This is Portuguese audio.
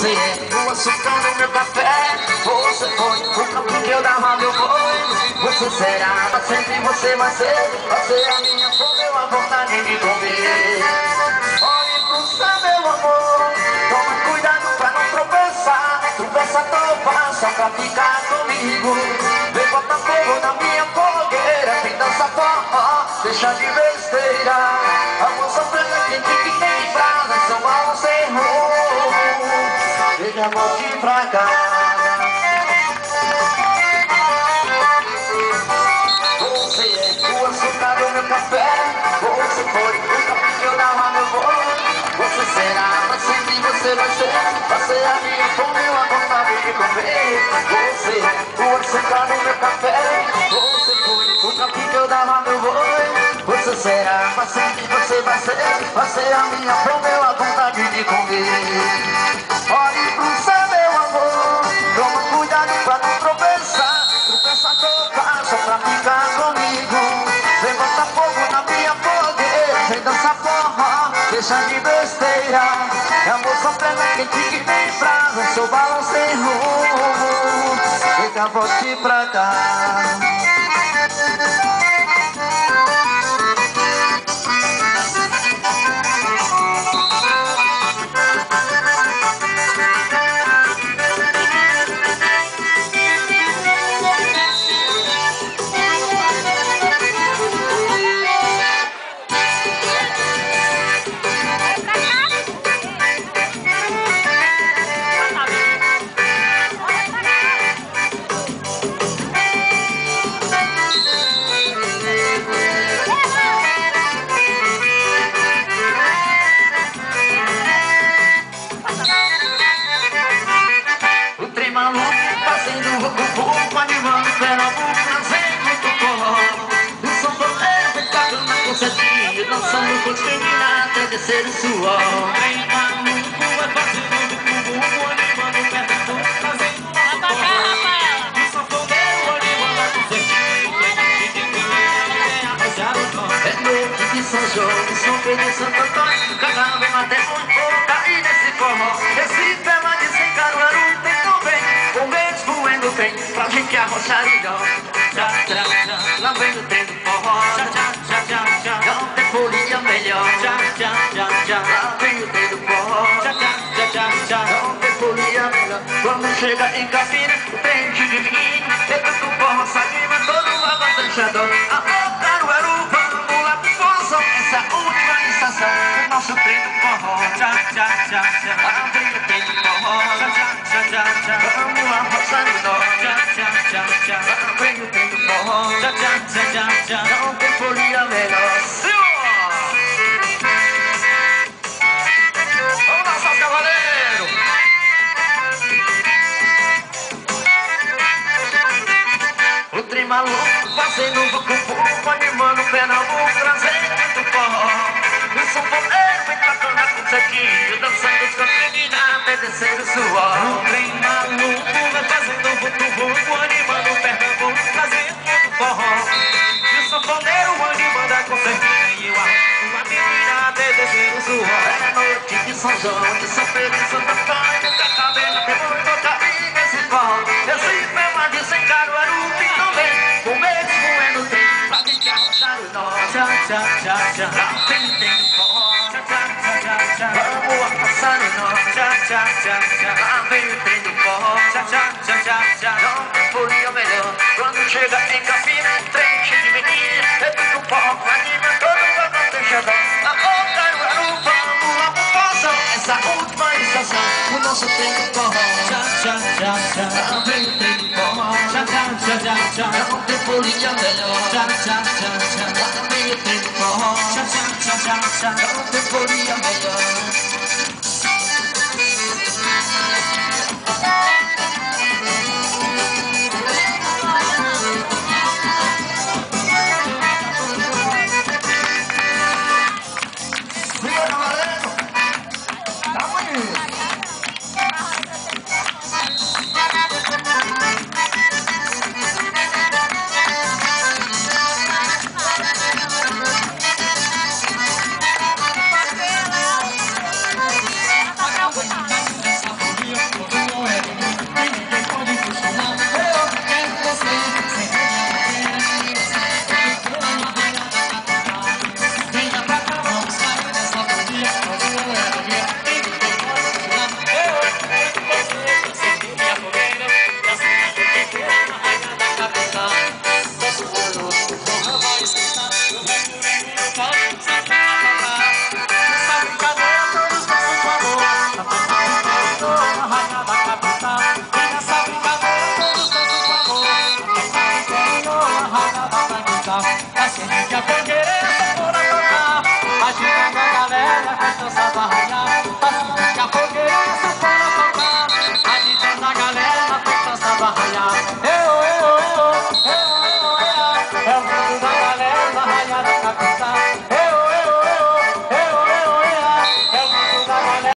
Você é o açúcar no meu café. Você foi o campo que eu dava meu boi. Você será pra sempre, você vai ser. Você é a minha fome, a vontade de comer. Olhe pro céu, meu amor. Toma cuidado pra não tropeçar. Tropeça, topa, só pra ficar comigo. Vem botar fogo na minha fogueira. Vem dançar forró, deixa de besteira. A moça preta quente que tem brasa, são balas sem rumo. Veja, volte pra cá. Você é o açúcar do meu café. Você foi o capim que eu dava meu boi. Você será pra sempre, você vai ser. Você é a minha fome, a vontade de comer. Você é o açúcar do meu café. Você foi o capim que eu dava meu boi. Você será pra sempre, você vai ser. Você é a minha fome, a vontade de comer. Olhe pro céu, meu amor. Toma cuidado pra não tropeçar. Tropeça, topa, só pra ficar comigo. Vem botar fogo na minha fogueira. Vem dançar forró, deixa de besteira. É a moça plena quente que tem brasa. Sou balão sem rumo. Fica, volte pra cá. Dançando com menina até descer o suor. Vem maluco, vai fazendo bumbum, animando o perdão, fazendo uma porra. O sanfoneiro animando a concertina, e arrojar o nó. É noite de São João, de São Pedro e Santo Antônio. Cada vez até muito pouco cair nesse forró. Esse tema de sem Caruaru tem também bombeiros voando trem pra gente arrochar o nó. Já, já, já, lá vem o trem do forró. Já, já, já, já, já, não tem folia melhor. Já, já, já, já, lá vem o trem do forró. Já, já, já, já, já, não tem folia melhor. Quando chega em Campina, o trem de menino, dentro do forró Sadima, todo mundo dançador. Alô, Caruaru, vamos lá pro Pozão. Essa última estação, o nosso trem do forró. Já, já, já, já, lá vem o trem do forró. Já, já, já, já, já, vamos lá passar o nó. Já, já, já, já, lá vem o trem do forró. Já, já, já, já, já, não tem folia melhor. Vamos lá, seus cavaleiros! O trem maluco fazendo vucu-vucu, animando o Pernambuco, trazendo muito forró. O sanfoneiro vem tocando a concertina, dançando os campinhos até descer o suor. O trem maluco vai fazendo vucu-vucu, animando o Pernambuco, trazendo muito forró. E o sanfoneiro animando a concertina, e eu arrumo a menina até descer o suor. É noite de São João, de São Pedro e Santo Antônio, que cabelo tem muito carinho nesse forró. Esse tema de sem Caruaru tem também bombeiros voando trem pra gente arrochar o nó. Já, já, já, já, lá tem forró. Já, já, já, já, já, vamos arrochar o nó. Já, já, já, já, lá vem o trem do forró. Já, já, já, já, já, não tem folia melhor. Quando chega em Campina, trem cheio de menina, é tudo forró, anima todo mundo deixador. Alô, Caruaru, vamos lá pro Pozão. Essa última estação, o nosso trem do forró. Já, já, já, já, lá vem o trem do forró. Já, já, já, já, já, não tem folia melhor. Já, já, já, já, lá vem o trem do forró. Já, já, já, já, já, não tem folia melhor. começava a raiar, as